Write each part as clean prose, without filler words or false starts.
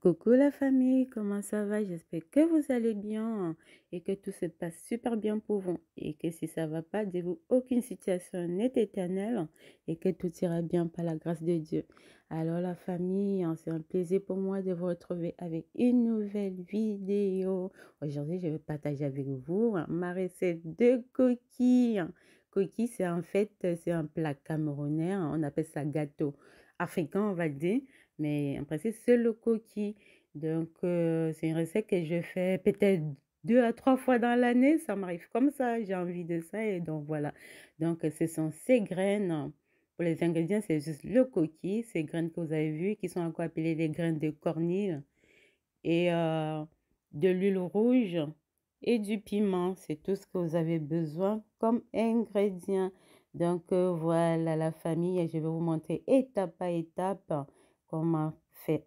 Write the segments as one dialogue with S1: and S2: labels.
S1: Coucou la famille, comment ça va? J'espère que vous allez bien et que tout se passe super bien pour vous. Et que si ça va pas, dites-vous, aucune situation n'est éternelle et que tout ira bien par la grâce de Dieu. Alors la famille, c'est un plaisir pour moi de vous retrouver avec une nouvelle vidéo. Aujourd'hui, je vais partager avec vous ma recette de coquilles. Coquilles, c'est en fait, c'est un plat camerounais. On appelle ça gâteau africain, on va dire. Mais en principe, c'est le coquille. Donc, c'est une recette que je fais peut-être 2 à 3 fois dans l'année. Ça m'arrive comme ça. J'ai envie de ça. Et donc, voilà. Donc, ce sont ces graines. Pour les ingrédients, c'est juste le coquille. Ces graines que vous avez vues, qui sont encore appelées les graines de cornille. Et de l'huile rouge et du piment. C'est tout ce que vous avez besoin comme ingrédients. Donc, voilà la famille. Et je vais vous montrer étape par étape comment faire.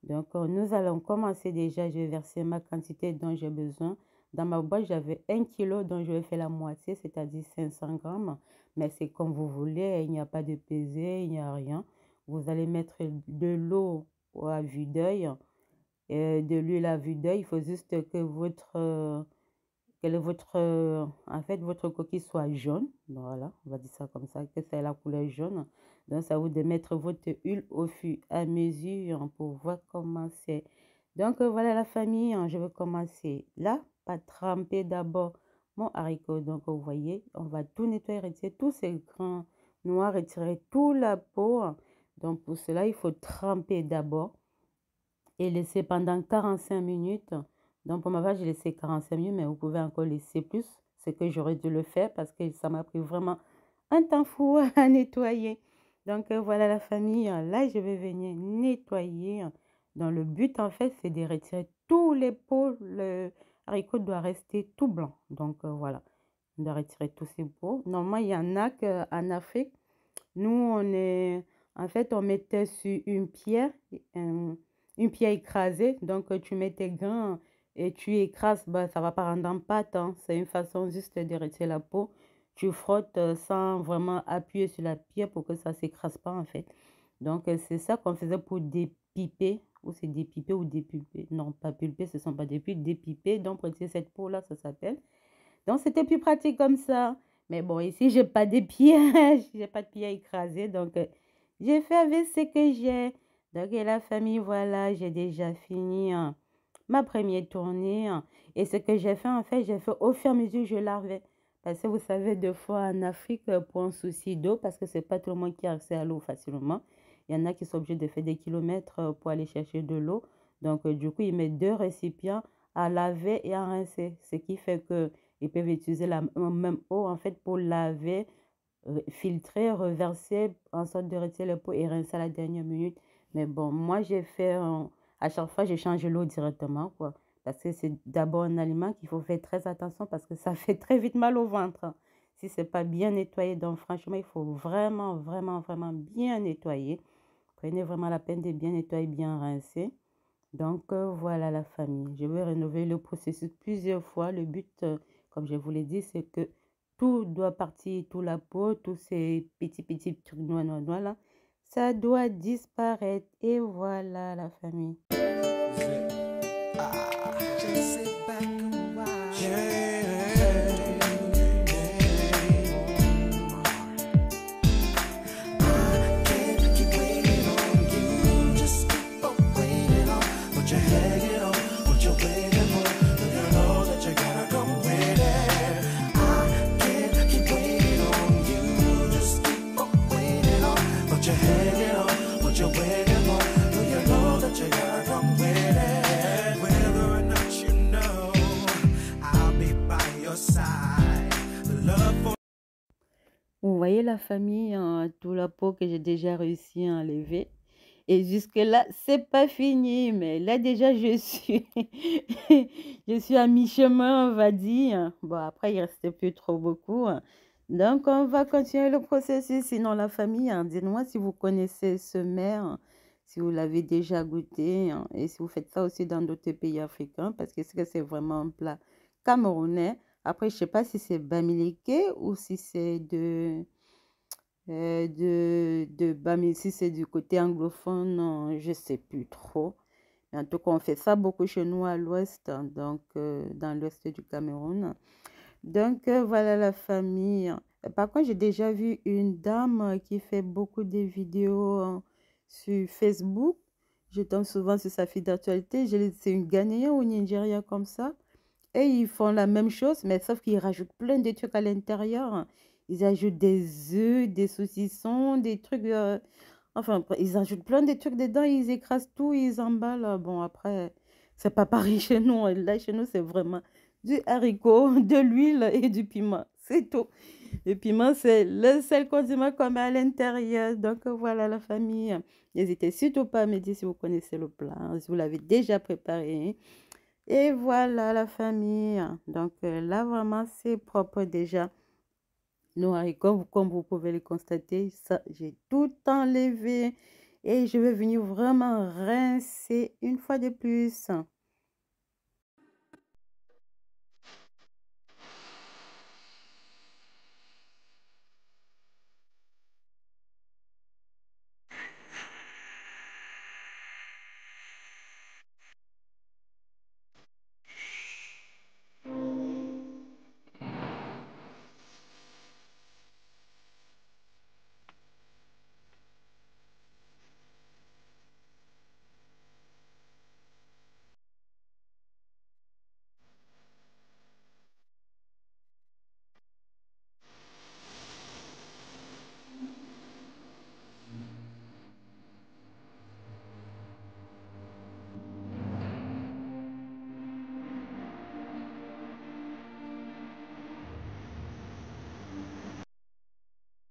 S1: Donc, nous allons commencer déjà. Je vais verser ma quantité dont j'ai besoin. Dans ma boîte, j'avais 1 kg dont je vais faire la moitié, c'est-à-dire 500 grammes. Mais c'est comme vous voulez. Il n'y a pas de pesée, il n'y a rien. Vous allez mettre de l'eau à vue d'œil, de l'huile à vue d'œil. Il faut juste que en fait, votre coquille soit jaune. Voilà, on va dire ça comme ça, que c'est la couleur jaune. Donc, ça vous de mettre votre huile au fur et à mesure pour voir comment c'est. Donc, voilà la famille, je vais commencer là, par tremper d'abord mon haricot. Donc, vous voyez, on va tout nettoyer, retirer tous ces grains noirs, retirer toute la peau. Donc, pour cela, il faut tremper d'abord et laisser pendant 45 minutes. Donc, pour ma part, j'ai laissé 45 minutes, mais vous pouvez encore laisser plus. C'est que j'aurais dû le faire parce que ça m'a pris vraiment un temps fou à nettoyer. Donc, voilà la famille. Là, je vais venir nettoyer. Dans le but, en fait, c'est de retirer tous les peaux. Le haricot doit rester tout blanc. Donc, voilà. On doit retirer tous ces peaux. Normalement, il y en a qu'en Afrique, nous, en fait, on mettait sur une pierre écrasée. Donc, tu mets tes grains et tu écrases. Bah, ça va pas rendre en pâte, hein. C'est une façon juste de retirer la peau. Tu frottes sans vraiment appuyer sur la pierre pour que ça ne s'écrase pas, en fait. Donc, c'est ça qu'on faisait pour dépiper. Ou c'est dépiper ou dépulper. Non, pas pulper, ce ne sont pas des pulpes, dépiper. Donc, pour retirer cette peau-là, ça s'appelle. Donc, c'était plus pratique comme ça. Mais bon, ici, j'ai pas de pieds. J'ai pas de pieds écrasés. Donc, j'ai fait avec ce que j'ai. Donc, et la famille, voilà, j'ai déjà fini ma première tournée. Et ce que j'ai fait, en fait, j'ai fait au fur et à mesure que je lavais. Parce que vous savez, deux fois en Afrique, pour un souci d'eau, parce que c'est pas tout le monde qui a accès à l'eau facilement. Il y en a qui sont obligés de faire des kilomètres pour aller chercher de l'eau. Donc, du coup, ils mettent 2 récipients à laver et à rincer. Ce qui fait que ils peuvent utiliser la même eau en fait pour laver, filtrer, reverser en sorte de retirer le pot et rincer à la dernière minute. Mais bon, moi j'ai fait, à chaque fois je change l'eau directement quoi. Parce que c'est d'abord un aliment qu'il faut faire très attention parce que ça fait très vite mal au ventre, hein. Si c'est pas bien nettoyé, donc franchement il faut vraiment, vraiment, vraiment bien nettoyer. Prenez vraiment la peine de bien nettoyer, bien rincer. Donc, voilà la famille. Je vais rénover le processus plusieurs fois. Le but, comme je vous l'ai dit, c'est que tout doit partir, tout la peau, tous ces petits trucs noirs, noirs, noirs là, ça doit disparaître. Et voilà la famille.
S2: Just sit back and watch. I can't keep waiting on you. Just keep on waiting on what you're hanging on, what you're waiting for. You know that you gotta come with it. I can't keep waiting on you. Just keep on waiting on what you're hanging on, what you're waiting for. You know that you gotta come with it. Whether or not you know, I'll be by your side. The love for
S1: Vous voyez la famille, tout la peau que j'ai déjà réussi à enlever. Et jusque-là, c'est pas fini. Mais là, déjà, je suis, je suis à mi-chemin, on va dire. Bon, après, il restait plus trop beaucoup. Donc, on va continuer le processus. Sinon, la famille, dites-moi si vous connaissez ce mets, si vous l'avez déjà goûté, et si vous faites ça aussi dans d'autres pays africains, parce que c'est vraiment un plat camerounais. Après, je sais pas si c'est bamileke ou si c'est si c'est du côté anglophone, non, je sais plus trop. En tout cas, on fait ça beaucoup chez nous à l'ouest, donc dans l'ouest du Cameroun. Donc voilà la famille. Par contre, j'ai déjà vu une dame qui fait beaucoup de vidéos sur Facebook. Je tombe souvent sur sa fille d'actualité. C'est une Ghanéenne ou une Nigérienne comme ça. Et ils font la même chose, mais sauf qu'ils rajoutent plein de trucs à l'intérieur. Ils ajoutent des œufs, des saucissons, des trucs. Enfin, ils ajoutent plein de trucs dedans, ils écrasent tout, ils emballent. Bon, après, c'est pas pareil chez nous. Là, chez nous, c'est vraiment du haricot, de l'huile et du piment. C'est tout. Le piment, c'est le seul condiment qu'on met à l'intérieur. Donc, voilà la famille. N'hésitez surtout pas à me dire si vous connaissez le plat, si vous l'avez déjà préparé. Et voilà la famille. Donc, là, vraiment, c'est propre déjà. Nos haricots, comme vous pouvez le constater, ça, j'ai tout enlevé. Et je vais venir vraiment rincer une fois de plus.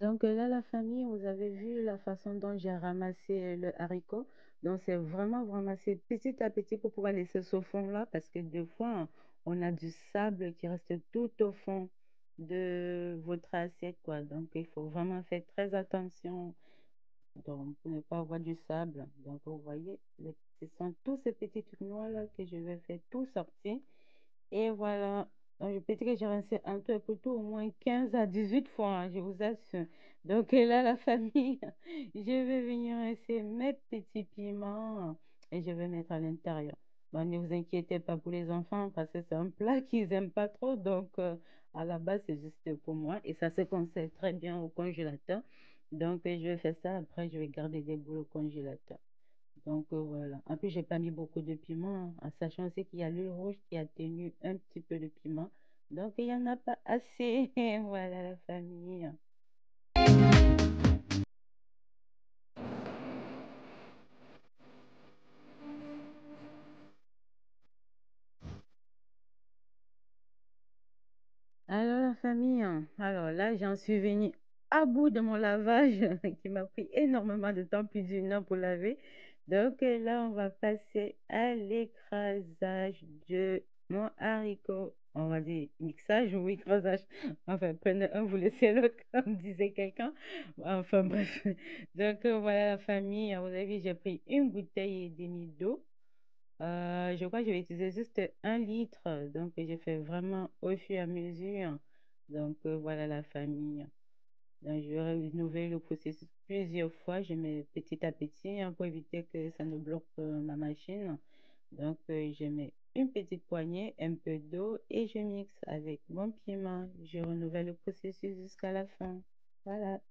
S1: Donc là, la famille, vous avez vu la façon dont j'ai ramassé le haricot. Donc c'est vraiment c'est petit à petit pour pouvoir laisser ce fond-là parce que des fois, on a du sable qui reste tout au fond de votre assiette, quoi. Donc il faut vraiment faire très attention donc, pour ne pas avoir du sable. Donc vous voyez, ce sont tous ces petits trucs noirs-là que je vais faire tout sortir. Et voilà. Donc, je peux dire que j'ai rincé un peu pour tout, au moins 15 à 18 fois, hein, je vous assure. Donc là, la famille, je vais venir rincer mes petits piments et je vais mettre à l'intérieur. Bon, ne vous inquiétez pas pour les enfants parce que c'est un plat qu'ils n'aiment pas trop. Donc, à la base, c'est juste pour moi et ça se conserve très bien au congélateur. Donc, je vais faire ça. Après, je vais garder des boules au congélateur. Donc voilà. En plus, j'ai pas mis beaucoup de piment, hein, en sachant aussi qu'il y a l'huile rouge qui a tenu un petit peu de piment. Donc il n'y en a pas assez. Voilà la famille. Alors la famille, hein, alors là, j'en suis venue à bout de mon lavage qui m'a pris énormément de temps, plus d'une heure pour laver. Donc là, on va passer à l'écrasage de mon haricot. On va dire mixage ou écrasage. Enfin, prenez un, vous laissez l'autre, comme disait quelqu'un. Enfin bref. Donc voilà la famille. Vous avez vu, j'ai pris une bouteille et demie d'eau. Je crois que je vais utiliser juste 1 litre. Donc, j'ai fait vraiment au fur et à mesure. Donc, voilà la famille. Donc, je vais renouveler le processus plusieurs fois. Je mets petit à petit hein, pour éviter que ça ne bloque ma machine. Donc, je mets une petite poignée, un peu d'eau et je mixe avec mon piment. Je renouvelle le processus jusqu'à la fin. Voilà.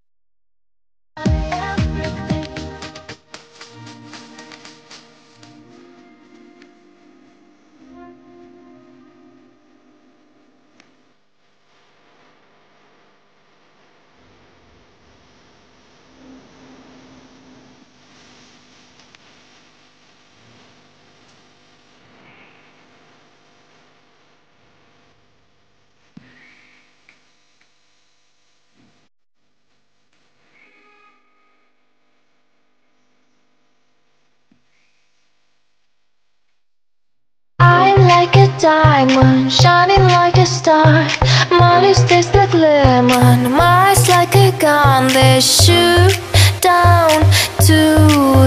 S3: I'm like a diamond, shining like a star. My lips taste like lemon, my eyes like a gun. They shoot down to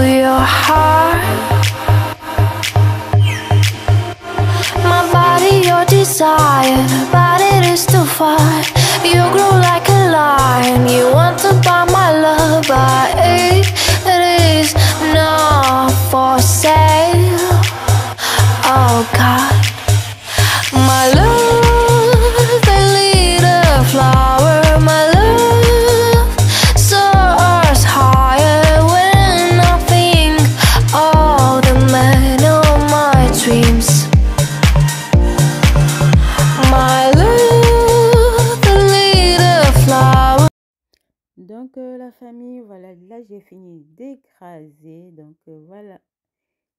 S3: your heart. My body, your desire, but it is too far. You grow like a lion, you want to buy my love, but it is not for sale.
S1: Donc, la famille, voilà, là, j'ai fini d'écraser. Donc, voilà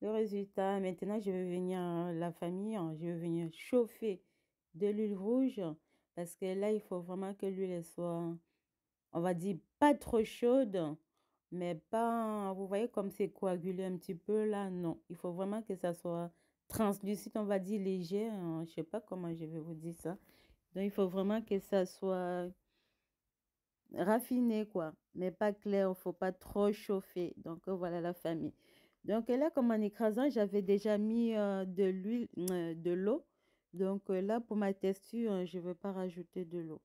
S1: le résultat. Maintenant, je vais venir, la famille, je vais venir chauffer de l'huile rouge parce que là, il faut vraiment que l'huile elle soit, on va dire, pas trop chaude, mais pas, vous voyez comme c'est coagulé un petit peu là, non. Il faut vraiment que ça soit translucide, on va dire léger, hein. Je sais pas comment je vais vous dire ça. Donc, il faut vraiment que ça soit raffiné, quoi, mais pas clair, il faut pas trop chauffer. Donc, voilà la famille. Donc, là, comme en écrasant, j'avais déjà mis de l'huile, de l'eau. Donc, là, pour ma texture, je ne vais pas rajouter de l'eau.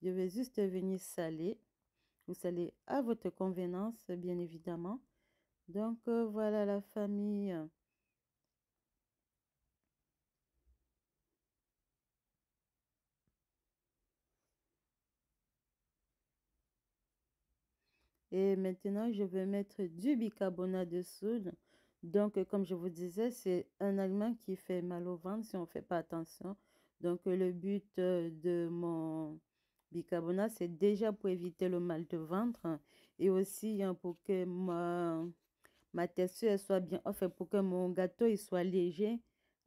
S1: Je vais juste venir saler. Vous salez à votre convenance, bien évidemment. Donc, voilà la famille. Et maintenant, je vais mettre du bicarbonate de soude. Donc, comme je vous disais, c'est un aliment qui fait mal au ventre si on ne fait pas attention. Donc, le but de mon bicarbonate, c'est déjà pour éviter le mal de ventre, hein, et aussi hein, pour que ma texture elle soit bien, enfin, pour que mon gâteau il soit léger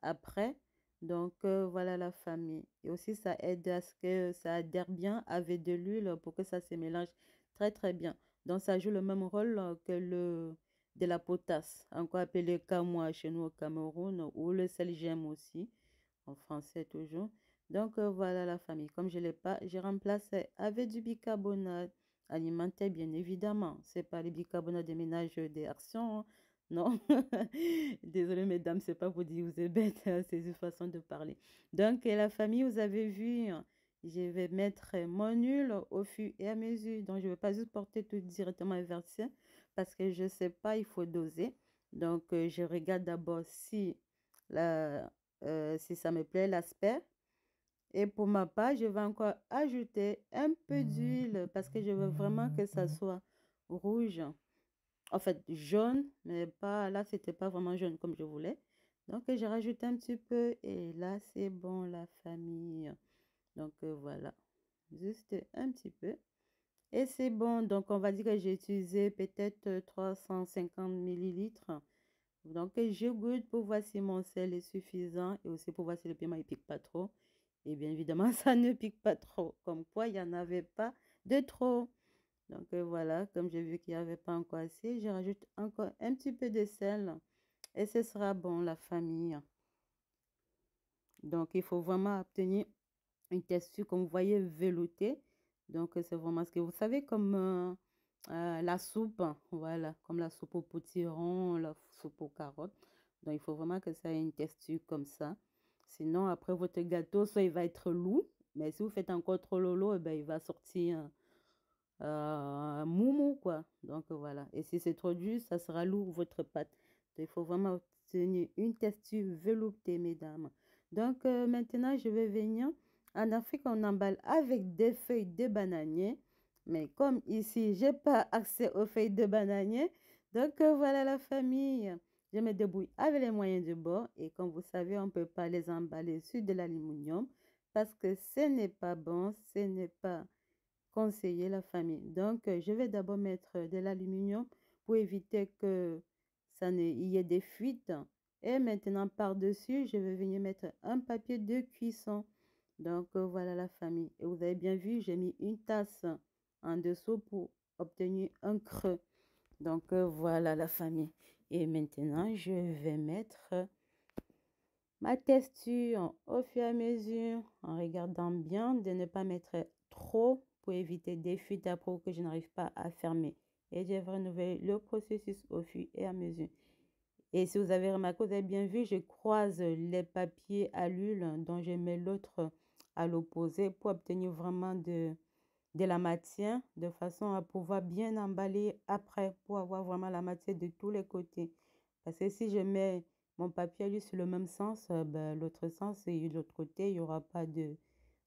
S1: après. Donc, voilà la famille. Et aussi, ça aide à ce que ça adhère bien avec de l'huile pour que ça se mélange très, très bien. Donc, ça joue le même rôle que de la potasse, encore appelé camois chez nous au Cameroun, ou le sel gemme aussi, en français toujours. Donc, voilà la famille. Comme je ne l'ai pas, j'ai remplacé avec du bicarbonate alimentaire, bien évidemment. C'est pas le bicarbonate de ménage des actions, hein. Non. Désolée, mesdames, c'est pas pour dire que vous êtes bêtes, hein, c'est une façon de parler. Donc, la famille, vous avez vu, hein, je vais mettre mon huile au fur et à mesure. Donc, je ne vais pas juste porter tout directement et verser parce que je ne sais pas, il faut doser. Donc, je regarde d'abord si, si ça me plaît, l'aspect. Et pour ma part, je vais encore ajouter un peu d'huile parce que je veux vraiment que ça soit rouge. En fait, jaune, mais pas là, c'était pas vraiment jaune comme je voulais. Donc, j'ai rajouté un petit peu et là, c'est bon, la famille. Donc, voilà, juste un petit peu. Et c'est bon. Donc, on va dire que j'ai utilisé peut-être 350 millilitres. Donc, je goûte pour voir si mon sel est suffisant et aussi pour voir si le piment ne pique pas trop. Et bien évidemment, ça ne pique pas trop. Comme quoi, il n'y en avait pas de trop. Donc, voilà, comme j'ai vu qu'il n'y avait pas encore assez, je rajoute encore un petit peu de sel. Et ce sera bon, la famille. Donc, il faut vraiment obtenir une texture, comme vous voyez, veloutée. Donc, c'est vraiment ce que vous savez, comme la soupe, hein, voilà, comme la soupe au potiron, la soupe aux carottes. Donc, il faut vraiment que ça ait une texture comme ça. Sinon, après, votre gâteau, soit il va être lourd, mais si vous faites encore trop lolo, eh ben, il va sortir moumou, quoi. Donc, voilà. Et si c'est trop dur, ça sera lourd, votre pâte. Donc, il faut vraiment obtenir une texture veloutée, mesdames. Donc, maintenant, je vais venir. En Afrique, on emballe avec des feuilles de bananier. Mais comme ici, je n'ai pas accès aux feuilles de bananier, donc voilà la famille. Je me débrouille avec les moyens du bord. Et comme vous savez, on ne peut pas les emballer sur de l'aluminium parce que ce n'est pas bon, ce n'est pas conseiller la famille. Donc, je vais d'abord mettre de l'aluminium pour éviter que ça ne il y ait des fuites. Et maintenant, par-dessus, je vais venir mettre un papier de cuisson. Donc, voilà la famille. Et vous avez bien vu, j'ai mis une tasse en dessous pour obtenir un creux. Donc, voilà la famille. Et maintenant, je vais mettre ma texture au fur et à mesure en regardant bien de ne pas mettre trop pour éviter des fuites à peau que je n'arrive pas à fermer. Et je vais renouveler le processus au fur et à mesure. Et si vous avez remarqué, vous avez bien vu, je croise les papiers à l'huile dont je mets l'autre à l'opposé pour obtenir vraiment de la matière de façon à pouvoir bien emballer après pour avoir vraiment la matière de tous les côtés. Parce que si je mets mon papier à l'huile sur le même sens, ben, l'autre sens et de l'autre côté, il n'y aura pas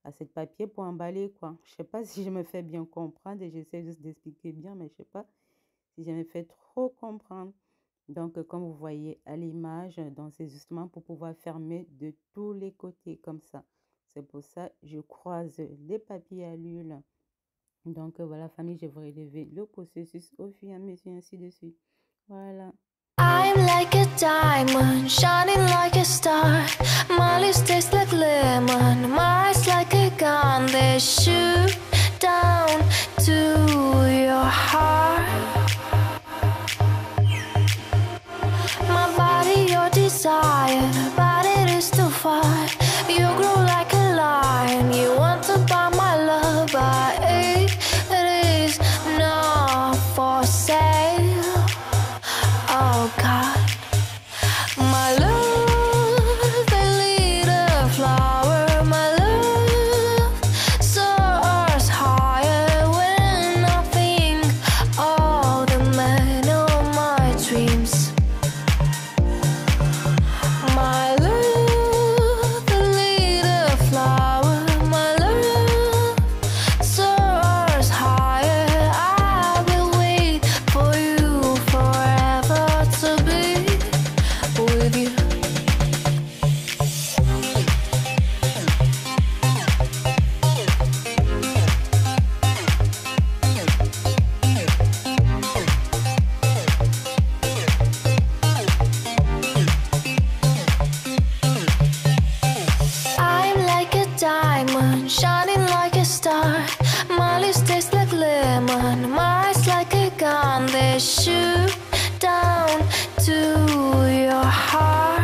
S1: assez de papier pour emballer, quoi. Je ne sais pas si je me fais bien comprendre et j'essaie juste d'expliquer bien, mais je ne sais pas si je me fais trop comprendre. Donc, comme vous voyez à l'image, donc c'est justement pour pouvoir fermer de tous les côtés comme ça. C'est pour ça que je croise les papiers à l'huile Donc, voilà, famille, je vais relever le processus au fur et à mesure, ainsi de suite. Voilà.
S3: I'm like a diamond, shining like a star. My lips taste like lemon, my eyes like a gun. They shoot down to your heart. My body, your desire, but it is too far. You grow like a lion, you want to buy my love, but it is not for sale. Oh God, my love, the little flower, my love soars higher when I think of the man of my dreams. My love, the little flower, my love soars higher. I will wait for you forever to be with you. I'm like a diamond, shining like a star. My lips taste like lemon, my eyes like a gun. They shoot down to your heart.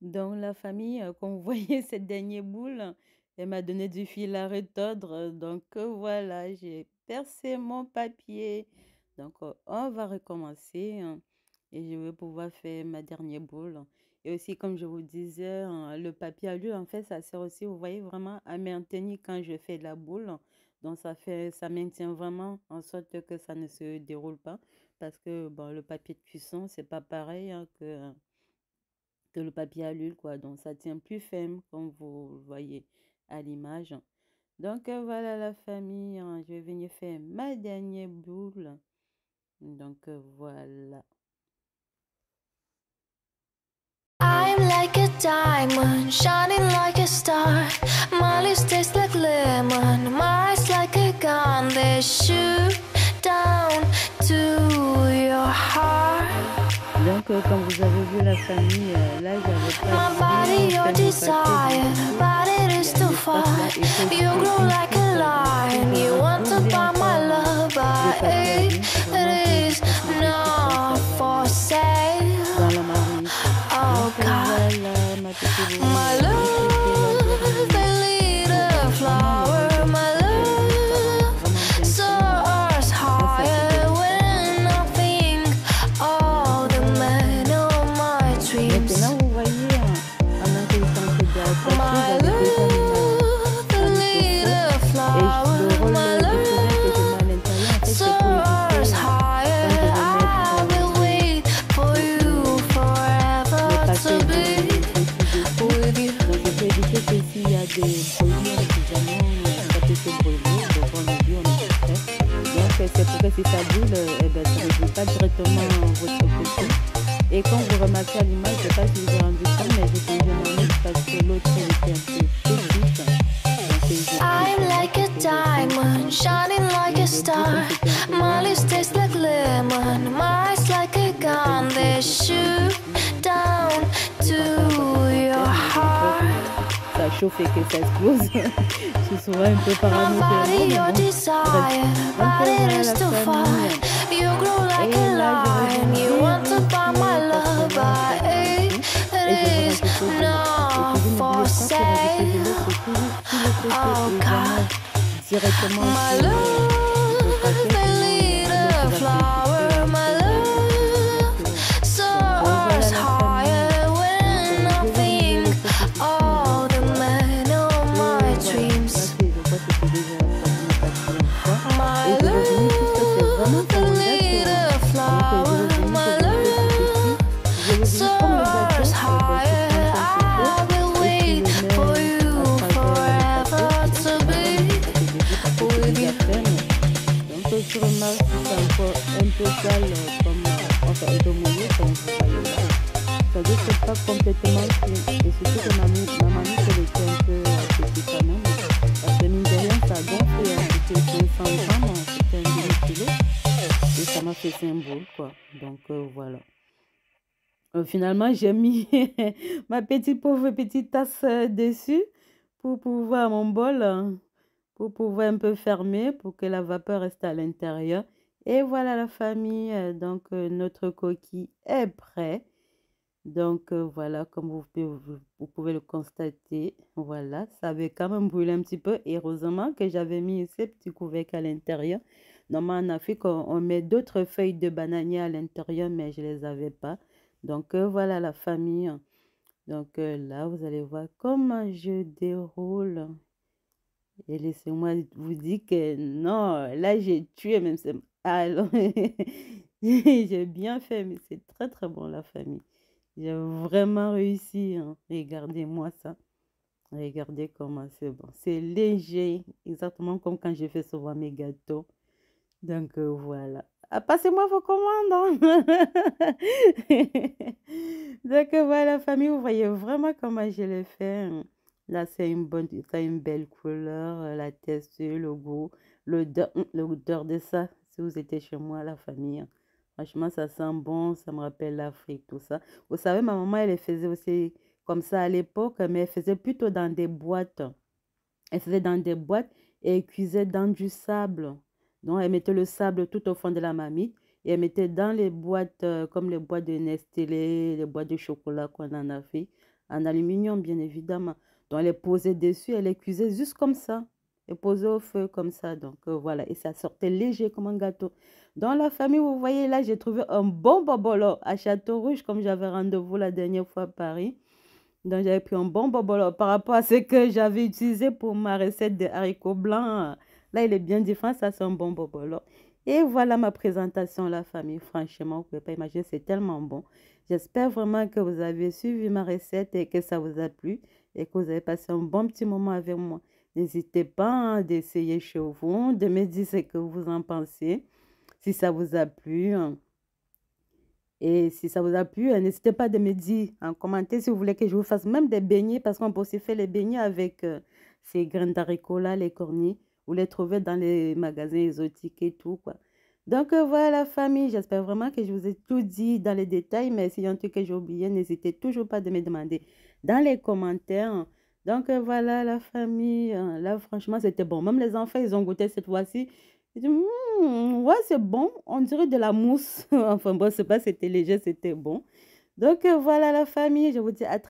S1: Donc, la famille, comme vous voyez, cette dernière boule, elle m'a donné du fil à retordre. Donc, voilà, j'ai percé mon papier. Donc, on va recommencer, hein, et je vais pouvoir faire ma dernière boule. Et aussi, comme je vous disais, le papier à l'huile, en fait, ça sert aussi, vous voyez, vraiment à maintenir quand je fais la boule. Donc, ça maintient vraiment en sorte que ça ne se déroule pas. Parce que, bon, le papier de cuisson, c'est pas pareil, hein, que le papier à l'huile, quoi. Donc, ça tient plus ferme, comme vous le voyez à l'image. Donc, voilà la famille, hein, je vais venir faire ma dernière boule. Donc, voilà.
S3: I'm like a diamond, shining like a star. My lips taste like lemon, my eyes like a gun. They shoot down to your heart.
S1: Donc, comme vous avez vu la famille, là, j'avais
S3: My
S1: pas
S3: body,
S1: bien
S3: your
S1: fait mon
S3: desire,
S1: papier
S3: but it
S1: dessus.
S3: is
S1: Il y a
S3: too
S1: un
S3: far.
S1: espace là, et que
S3: You
S1: je
S3: grow
S1: peux
S3: like a lion, you want to
S1: ouvrir
S3: buy my
S1: encore
S3: love,
S1: le
S3: but
S1: papier à
S3: it
S1: l'huile, vraiment pour
S3: is
S1: faciliter
S3: not
S1: son
S3: for
S1: travail
S3: sale.
S1: dans la marmite.
S3: Oh
S1: Donc,
S3: God,
S1: voilà ma petite boule.
S3: my
S1: J'ai fait la
S3: love, the
S1: dernière.
S3: little flower, my love soars higher when I think of the man of my dreams.
S1: Maintenant, vous voyez, en intelligence de
S3: My
S1: la j'avais déjà mis
S3: love, the little
S1: et le
S3: flower,
S1: rôle
S3: my
S1: de couvert que je mets à
S3: love
S1: l'intérieur, en fait, c'est pour
S3: soars
S1: éviter,
S3: higher.
S1: quand je
S3: I
S1: vais
S3: will wait for you
S1: les
S3: forever
S1: papiers
S3: to
S1: de
S3: be
S1: dessus.
S3: with you.
S1: Donc, je peux éviter que s'il y a des brûlures, évidemment, ça peut se brûler. Donc, on est dit, on est prêt. Donc, c'est pour que si ça brûle, eh ben, ça ne brûle pas directement votre côté. Et quand vous remarquez à l'image, je ne sais pas si vous avez rendu compte, mais j'ai changé mon mix parce que l'autre elle était un peu petite. Donc,
S3: I'm like a diamond, shining like a star. My lips taste like lemon, my eyes like a gun. They shoot down to your heart.
S1: ça chauffe et que ça explose. Je suis souvent un peu
S3: My
S1: parano.
S3: body, your desire, but it is too far. You grow like a lion, you want to buy my love, but it is not for sale. Oh God,
S1: Directement
S3: my love, the little flower, my love soars higher when I think of the man of my dreams. My love, the little flower, my love soars higher. I will wait for you forever to be with you.
S1: Donc, je remarque que c'est encore un peu sale, comme, enfin, un peu mouillé, comme vous voyez là. ça doit être pas complètement cuit. Et surtout que ma mamie, elle était un peu petite quand même. Parce que mine de rien, ça a gonflé. Hein. C'était 500 grammes, hein. C'était un demi-kilo. Et ça m'a fait 5 boules, quoi. Donc, voilà. Finalement, j'ai mis ma pauvre petite tasse dessus pour pouvoir mon bol, pour pouvoir un peu fermer, pour que la vapeur reste à l'intérieur. Et voilà la famille, donc notre coquille est prêt. Donc voilà, comme vous pouvez le constater, voilà, ça avait quand même brûlé un petit peu. Et heureusement que j'avais mis ces petits couvercles à l'intérieur. Normalement, en Afrique, on met d'autres feuilles de bananier à l'intérieur, mais je ne les avais pas. Donc voilà la famille. Donc là, vous allez voir comment je déroule. Et laissez-moi vous dire que non, là j'ai tué même. Alors, j'ai bien fait, mais c'est très très bon la famille. J'ai vraiment réussi. Hein. Regardez-moi ça. Regardez comment c'est bon. C'est léger, exactement comme quand j'ai fait souvent mes gâteaux. Donc voilà. Ah, passez-moi vos commandes. Hein. Donc voilà, famille, vous voyez vraiment comment je l'ai fait. Hein. Là, ça a une belle couleur, la texture, le goût, l'odeur de ça. Si vous étiez chez moi, la famille, hein. Franchement, ça sent bon, ça me rappelle l'Afrique, tout ça. Vous savez, ma maman, elle faisait aussi comme ça à l'époque, mais elle faisait plutôt dans des boîtes. Elle faisait dans des boîtes et elle cuisait dans du sable. Donc, elle mettait le sable tout au fond de la marmite et elle mettait dans les boîtes, comme les boîtes de Nestlé, les boîtes de chocolat qu'on en a fait, en aluminium, bien évidemment. Donc, elle les posait dessus, elle les cuisait juste comme ça. Elle posait au feu comme ça. Donc, voilà. Et ça sortait léger comme un gâteau. Dans la famille, vous voyez, là, j'ai trouvé un bon bobolo à Château-Rouge, comme j'avais rendez-vous la dernière fois à Paris. Donc, j'avais pris un bon bobolo par rapport à ce que j'avais utilisé pour ma recette de haricots blancs. Là, il est bien différent. Ça, c'est un bon bobolo. Et voilà ma présentation, la famille. Franchement, vous ne pouvez pas imaginer, c'est tellement bon. J'espère vraiment que vous avez suivi ma recette et que ça vous a plu et que vous avez passé un bon petit moment avec moi. N'hésitez pas hein, d'essayer chez vous, de me dire ce que vous en pensez, si ça vous a plu. Et si ça vous a plu, n'hésitez pas de me dire en commentaire si vous voulez que je vous fasse même des beignets, parce qu'on peut aussi faire les beignets avec ces graines d'haricots là, les cornets. Vous les trouvez dans les magasins exotiques et tout, quoi. Donc voilà la famille, j'espère vraiment que je vous ai tout dit dans les détails, mais s'il y a un truc que j'ai oublié, n'hésitez toujours pas de me demander dans les commentaires. Donc voilà la famille, là franchement c'était bon. Même les enfants, ils ont goûté cette fois-ci. Ils disent, ouais, c'est bon, on dirait de la mousse. Enfin bon, c'est pas, c'était léger, c'était bon. Donc voilà la famille, je vous dis à très